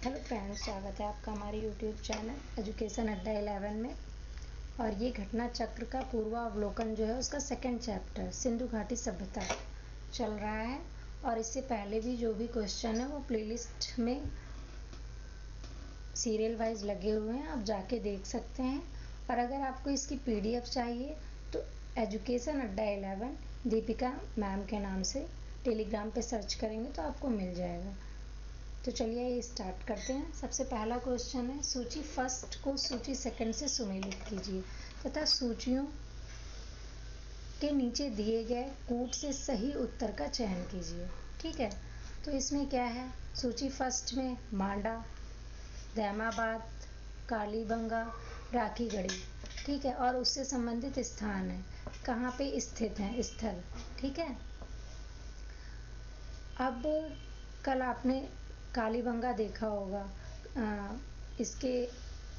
Hello friends, स्वागत है आपका हमारे यूट्यूब चैनल एजुकेशन अड्डा 11 में। और ये घटना चक्र का पूर्वावलोकन जो है उसका सेकंड चैप्टर सिंधु घाटी सभ्यता चल रहा है। और इससे पहले भी जो भी क्वेश्चन है वो प्लेलिस्ट में सीरियल वाइज लगे हुए हैं, आप जाके देख सकते हैं। और अगर आपको इसकी पीडीएफ चाहिए तो एजुकेशन अड्डा 11 दीपिका मैम के नाम से टेलीग्राम पे सर्च करेंगे तो आपको मिल जाएगा। तो चलिए ये स्टार्ट करते हैं। सबसे पहला क्वेश्चन है, सूची फर्स्ट को सूची सेकंड से सुमेलित कीजिए तथा सूचियों के नीचे दिए गए कूट से सही उत्तर का चयन कीजिए। ठीक है, तो इसमें क्या है, सूची फर्स्ट में मांडा, दैमाबाद, कालीबंगा, राखीगढ़ी। ठीक है, और उससे संबंधित स्थान है, कहाँ पे स्थित है स्थल। ठीक है, अब कल आपने कालीबंगा देखा होगा, इसके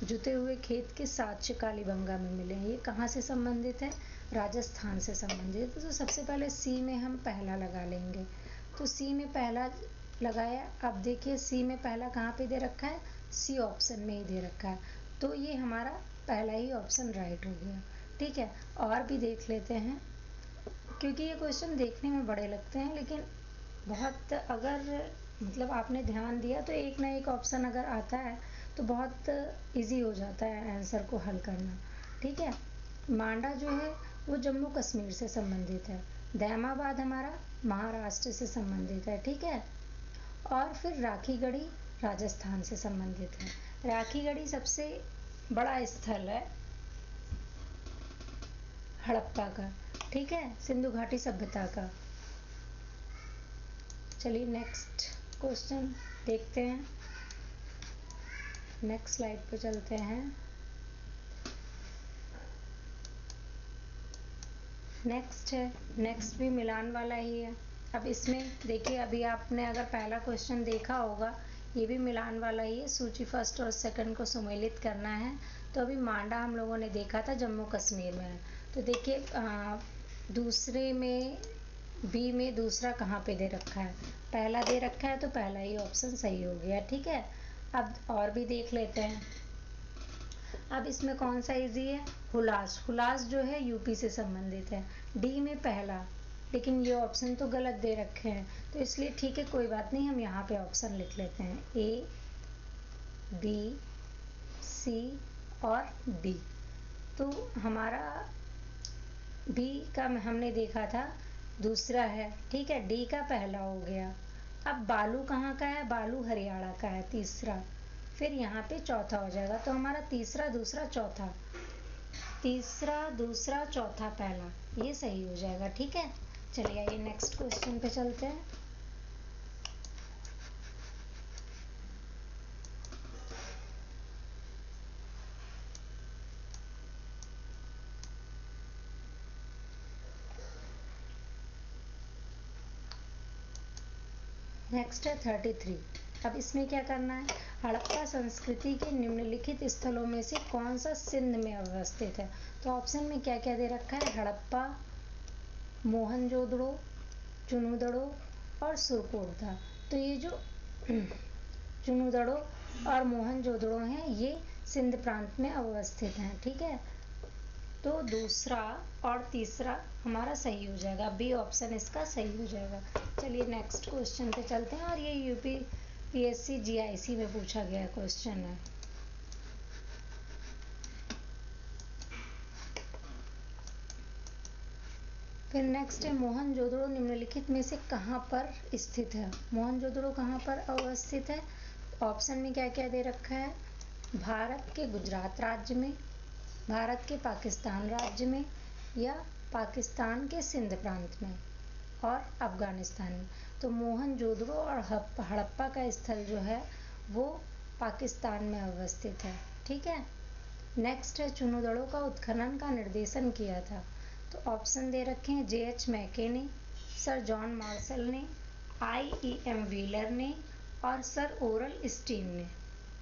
जुते हुए खेत के साक्ष्य कालीबंगा में मिले हैं। ये कहाँ से संबंधित है, राजस्थान से संबंधित है। तो सबसे पहले सी में हम पहला लगा लेंगे। तो सी में पहला लगाया। अब देखिए सी में पहला कहाँ पे दे रखा है, सी ऑप्शन में ही दे रखा है, तो ये हमारा पहला ही ऑप्शन राइट हो गया। ठीक है, और भी देख लेते हैं क्योंकि ये क्वेश्चन देखने में बड़े लगते हैं, लेकिन बहुत अगर मतलब आपने ध्यान दिया तो एक ना एक ऑप्शन अगर आता है तो बहुत इजी हो जाता है आंसर को हल करना। ठीक है, मांडा जो है वो जम्मू कश्मीर से संबंधित है, दैमाबाद हमारा महाराष्ट्र से संबंधित है। ठीक है, और फिर राखीगढ़ी राजस्थान से संबंधित है। राखीगढ़ी सबसे बड़ा स्थल है हड़प्पा का। ठीक है, सिंधु घाटी सभ्यता का। चलिए नेक्स्ट क्वेश्चन देखते हैं, नेक्स्ट स्लाइड पे चलते हैं। नेक्स्ट है, नेक्स्ट भी मिलान वाला ही है। अब इसमें देखिए, अभी आपने अगर पहला क्वेश्चन देखा होगा, ये भी मिलान वाला ही है, सूची फर्स्ट और सेकंड को सुमेलित करना है। तो अभी मांडा हम लोगों ने देखा था जम्मू कश्मीर में है। तो देखिए दूसरे में बी में दूसरा कहाँ पे दे रखा है, पहला दे रखा है, तो पहला ही ऑप्शन सही हो गया। ठीक है, अब और भी देख लेते हैं। अब इसमें कौन सा इजी है, हुलास। हुलास जो है यूपी से संबंधित है। डी में पहला, लेकिन ये ऑप्शन तो गलत दे रखे हैं, तो इसलिए ठीक है कोई बात नहीं, हम यहाँ पे ऑप्शन लिख लेते हैं ए, बी, सी और डी। तो हमारा बी का हमने देखा था दूसरा है। ठीक है, डी का पहला हो गया। अब बालू कहाँ का है, बालू हरियाणा का है तीसरा, फिर यहाँ पे चौथा हो जाएगा। तो हमारा तीसरा दूसरा चौथा, तीसरा दूसरा चौथा पहला, ये सही हो जाएगा। ठीक है, चलिए आइए नेक्स्ट क्वेश्चन पे चलते हैं। नेक्स्ट है 33। अब इसमें क्या करना है, हड़प्पा संस्कृति के निम्नलिखित स्थलों में से कौन सा सिंध में अवस्थित है। तो ऑप्शन में क्या क्या दे रखा है, हड़प्पा, मोहनजोदड़ो, चुनुदड़ो और सुरकोटदा। तो ये जो चुनुदड़ो और मोहनजोदड़ो हैं ये सिंध प्रांत में अवस्थित हैं। ठीक है, तो दूसरा और तीसरा हमारा सही हो जाएगा, बी ऑप्शन इसका सही हो जाएगा। चलिए नेक्स्ट क्वेश्चन पे चलते हैं, और ये यूपी पीएससी जीआईसी में पूछा गया क्वेश्चन है। फिर नेक्स्ट है, मोहनजोदड़ो निम्नलिखित में से कहाँ पर स्थित है। मोहनजोदड़ो कहाँ पर अवस्थित है, ऑप्शन में क्या क्या दे रखा है, भारत के गुजरात राज्य में, भारत के पाकिस्तान राज्य में, या पाकिस्तान के सिंध प्रांत में और अफगानिस्तान में। तो मोहनजोदड़ो और हड़प्पा का स्थल जो है वो पाकिस्तान में अवस्थित है। ठीक है, नेक्स्ट है, चुनुदड़ो का उत्खनन का निर्देशन किया था। तो ऑप्शन दे रखे हैं J.H. मैके ने, सर जॉन मार्शल ने, I.E.M. व्हीलर ने और सर ओरल स्टीन ने।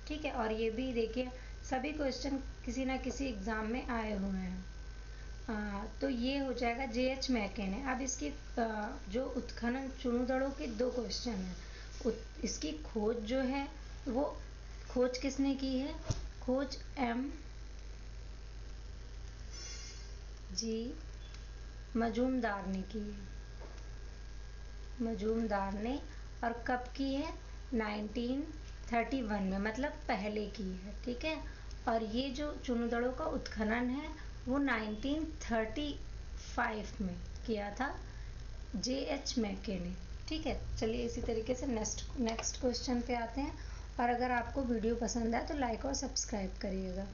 ठीक है, और ये भी देखिए सभी क्वेश्चन किसी ना किसी एग्जाम में आए हुए हैं। तो ये हो जाएगा J.H. मैके ने। अब इसकी जो उत्खनन चुनुदड़ो के दो क्वेश्चन हैं, इसकी खोज जो है वो खोज किसने की है? खोज M जी मजूमदार ने की है, मजूमदार ने। और कब की है? 1931 में, मतलब पहले की है, ठीक है। और ये जो चुनूदड़ों का उत्खनन है वो 1935 में किया था J.H. मैके ने, ठीक है। चलिए इसी तरीके से नेक्स्ट क्वेश्चन पे आते हैं। और अगर आपको वीडियो पसंद आए तो लाइक और सब्सक्राइब करिएगा।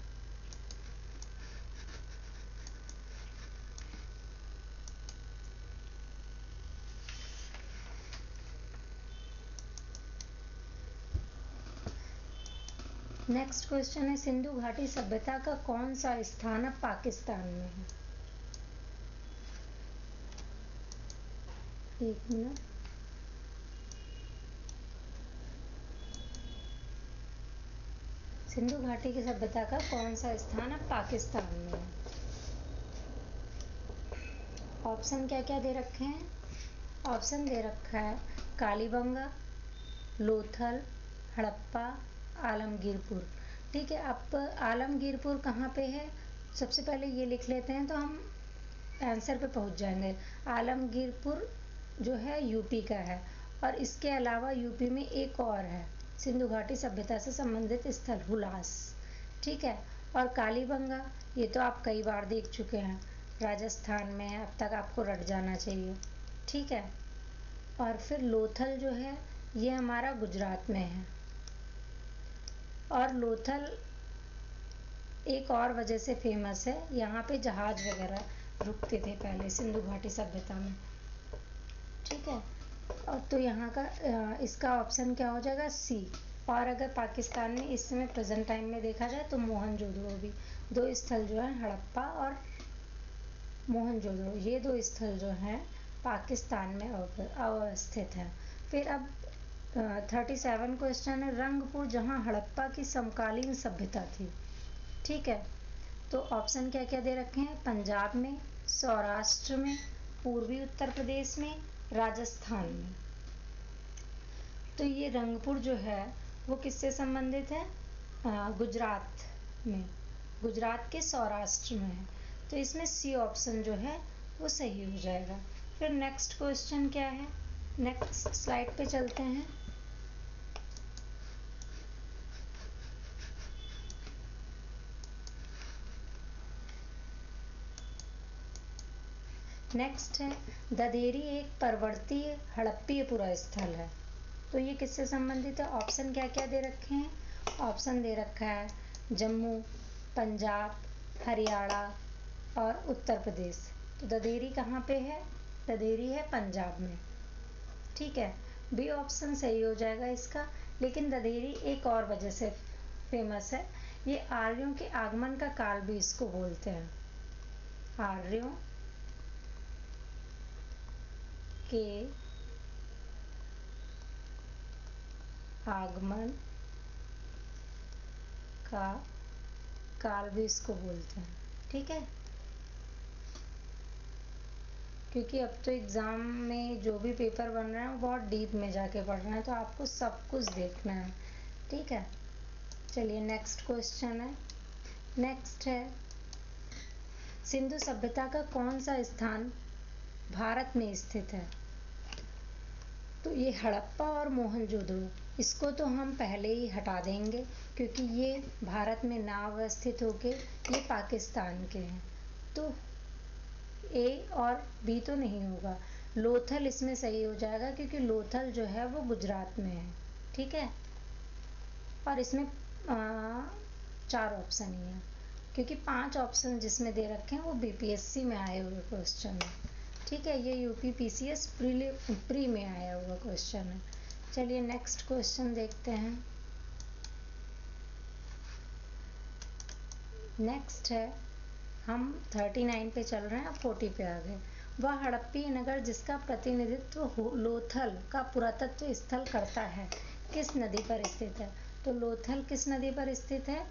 नेक्स्ट क्वेश्चन है, सिंधु घाटी सभ्यता का कौन सा स्थान अब पाकिस्तान में है? एक मिनट। सिंधु घाटी की सभ्यता का कौन सा स्थान अब पाकिस्तान में है? ऑप्शन क्या क्या दे रखे हैं? ऑप्शन दे रखा है कालीबंगा, लोथल, हड़प्पा, आलमगीरपुर, ठीक है। अब आलमगीरपुर कहाँ पे है? सबसे पहले ये लिख लेते हैं तो हम आंसर पे पहुंच जाएंगे। आलमगीरपुर जो है यूपी का है। और इसके अलावा यूपी में एक और है सिंधु घाटी सभ्यता से संबंधित स्थल, हुलास, ठीक है। और कालीबंगा ये तो आप कई बार देख चुके हैं, राजस्थान में है, अब तक आपको रट जाना चाहिए, ठीक है। और फिर लोथल जो है ये हमारा गुजरात में है। और लोथल एक और वजह से फेमस है, यहाँ पे जहाज वगैरह रुकते थे पहले सिंधु घाटी सभ्यता में, ठीक है। और तो यहाँ का इसका ऑप्शन क्या हो जाएगा? सी। और अगर पाकिस्तान में इस समय प्रेजेंट टाइम में देखा जाए तो मोहनजोदड़ो भी, दो स्थल जो है हड़प्पा और मोहनजोदड़ो, ये दो स्थल जो हैं पाकिस्तान में अवस्थित हैं। फिर अब 37 क्वेश्चन है, रंगपुर जहाँ हड़प्पा की समकालीन सभ्यता थी, ठीक है। तो ऑप्शन क्या क्या दे रखे हैं? पंजाब में, सौराष्ट्र में, पूर्वी उत्तर प्रदेश में, राजस्थान में। तो ये रंगपुर जो है वो किससे संबंधित है? गुजरात में, गुजरात के सौराष्ट्र में है। तो इसमें सी ऑप्शन जो है वो सही हो जाएगा। फिर नेक्स्ट क्वेश्चन क्या है? नेक्स्ट स्लाइड पे चलते हैं। नेक्स्ट है, ददेरी एक पर्वतीय हड़प्पीय पुरा स्थल है। तो ये किससे संबंधित है? ऑप्शन क्या क्या दे रखे हैं? ऑप्शन दे रखा है जम्मू, पंजाब, हरियाणा और उत्तर प्रदेश। तो ददेरी कहाँ पे है? ददेरी है पंजाब में, ठीक है। बी ऑप्शन सही हो जाएगा इसका। लेकिन ददेरी एक और वजह से फेमस है, ये आर्यों के आगमन का काल भी इसको बोलते हैं। आर्यों के आगमन का काल भी इसको बोलते हैं, ठीक है। क्योंकि अब तो एग्ज़ाम में जो भी पेपर बन रहे हैं वो बहुत डीप में जाके पढ़ रहे हैं, तो आपको सब कुछ देखना है, ठीक है। चलिए नेक्स्ट क्वेश्चन है। नेक्स्ट है, सिंधु सभ्यता का कौन सा स्थान भारत में स्थित है? तो ये हड़प्पा और मोहनजोदड़ो, इसको तो हम पहले ही हटा देंगे क्योंकि ये भारत में ना अवस्थित होके ये पाकिस्तान के हैं। तो ए और बी तो नहीं होगा, लोथल इसमें सही हो जाएगा क्योंकि लोथल जो है वो गुजरात में है, ठीक है। और इसमें 4 ऑप्शन ही है क्योंकि 5 ऑप्शन जिसमें दे रखे हैं वो बीपीएससी में आए हुए क्वेश्चन है, ठीक है। ये यूपी पीसीएस प्री में आया हुआ क्वेश्चन है। चलिए नेक्स्ट क्वेश्चन देखते हैं। नेक्स्ट है, हम 39 पे चल रहे हैं, अब 40 पे आ गए। वह हड़प्पी नगर जिसका प्रतिनिधित्व लोथल का पुरातत्व स्थल करता है किस नदी पर स्थित है? तो लोथल किस नदी पर स्थित है?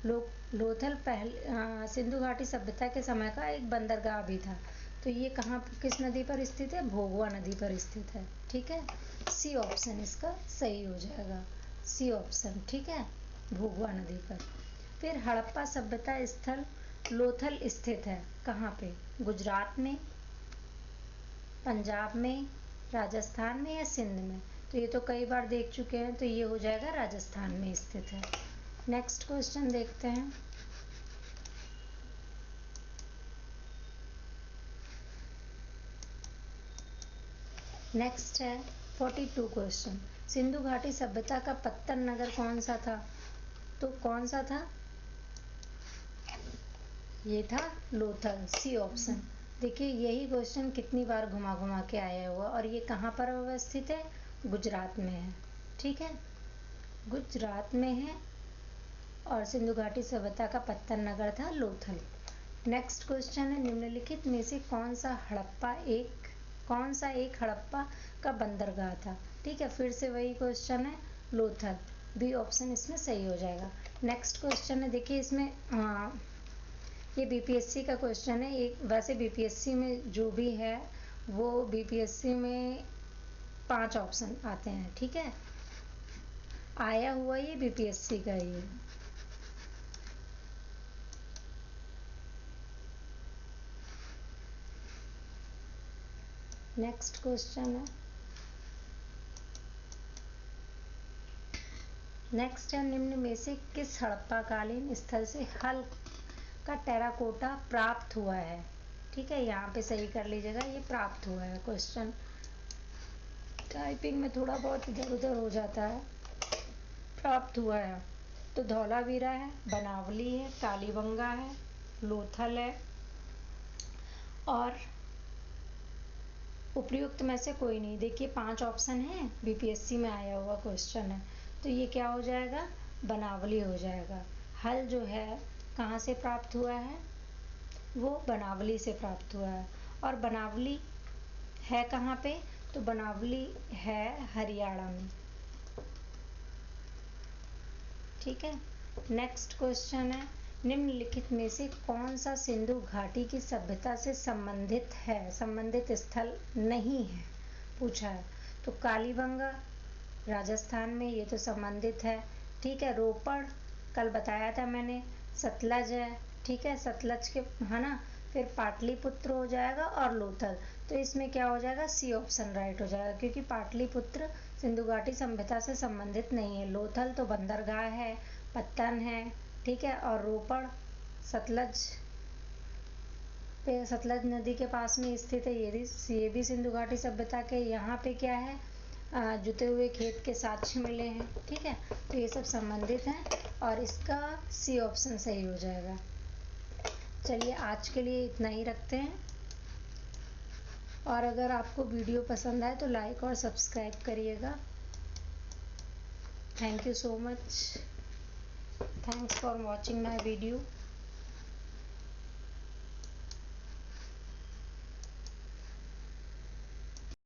लोथल पहले सिंधु घाटी सभ्यता के समय का एक बंदरगाह भी था। तो ये कहाँ किस नदी पर स्थित है? भोगवा नदी पर स्थित है, ठीक है। सी ऑप्शन इसका सही हो जाएगा, सी ऑप्शन, ठीक है। भोगवा नदी पर। फिर हड़प्पा सभ्यता स्थल लोथल स्थित है कहाँ पे? गुजरात में, पंजाब में, राजस्थान में या सिंध में? तो ये तो कई बार देख चुके हैं, तो ये हो जाएगा राजस्थान में स्थित है। नेक्स्ट क्वेश्चन देखते हैं। नेक्स्ट है 42 क्वेश्चन। सिंधु घाटी सभ्यता का पत्तन नगर कौन सा था? तो कौन सा था? ये था लोथल, सी ऑप्शन। देखिए यही क्वेश्चन कितनी बार घुमा घुमा के आया हुआ, और ये कहाँ पर अवस्थित है? गुजरात में है। ठीक है, गुजरात में है, और सिंधु घाटी सभ्यता का पत्तन नगर था लोथल। नेक्स्ट क्वेश्चन है निम्नलिखित में से कौन सा एक हड़प्पा का बंदरगाह था? ठीक है, फिर से वही क्वेश्चन है लोथल, बी ऑप्शन इसमें सही हो जाएगा। नेक्स्ट क्वेश्चन है, देखिए इसमें ये बीपीएससी का क्वेश्चन है। एक वैसे बीपीएससी में जो भी है वो बीपीएससी में 5 ऑप्शन आते हैं। ठीक है, आया हुआ ये बीपीएससी का ही है। नेक्स्ट क्वेश्चन है, नेक्स्ट है निम्न में से किस हड़प्पाकालीन स्थल से हल का टेराकोटा प्राप्त हुआ है? ठीक है, यहाँ पे सही कर लीजिएगा, ये प्राप्त हुआ है। क्वेश्चन टाइपिंग में थोड़ा बहुत इधर उधर हो जाता है। प्राप्त हुआ है तो धौलावीरा है, बनावली है, कालीबंगा है, लोथल है, और उपयुक्त में से कोई नहीं। देखिए 5 ऑप्शन है, बीपीएससी में आया हुआ क्वेश्चन है, तो ये क्या हो जाएगा? बनावली हो जाएगा। हल जो है कहाँ से प्राप्त हुआ है? वो बनावली से प्राप्त हुआ है। और बनावली है कहाँ पे? तो बनावली है हरियाणा में। ठीक है, नेक्स्ट क्वेश्चन है निम्नलिखित में से कौन सा सिंधु घाटी की सभ्यता से संबंधित स्थल नहीं है पूछा है? तो कालीबंगा राजस्थान में, ये तो संबंधित है। ठीक है, रोपड़ कल बताया था मैंने, सतलज है। ठीक है, सतलज के है ना, फिर पाटलिपुत्र हो जाएगा और लोथल। तो इसमें क्या हो जाएगा? सी ऑप्शन राइट हो जाएगा, क्योंकि पाटलिपुत्र सिंधु घाटी सभ्यता से संबंधित नहीं है। लोथल तो बंदरगाह है, पत्तन है। ठीक है, और रोपड़ सतलज पे, सतलज नदी के पास में स्थित है, ये भी सिंधु घाटी सभ्यता के। यहाँ पे क्या है? जुते हुए खेत के साक्ष्य मिले हैं। ठीक है, तो ये सब संबंधित हैं, और इसका सी ऑप्शन सही हो जाएगा। चलिए आज के लिए इतना ही रखते हैं, और अगर आपको वीडियो पसंद आए तो लाइक और सब्सक्राइब करिएगा। Thank you so much, thanks for watching my video.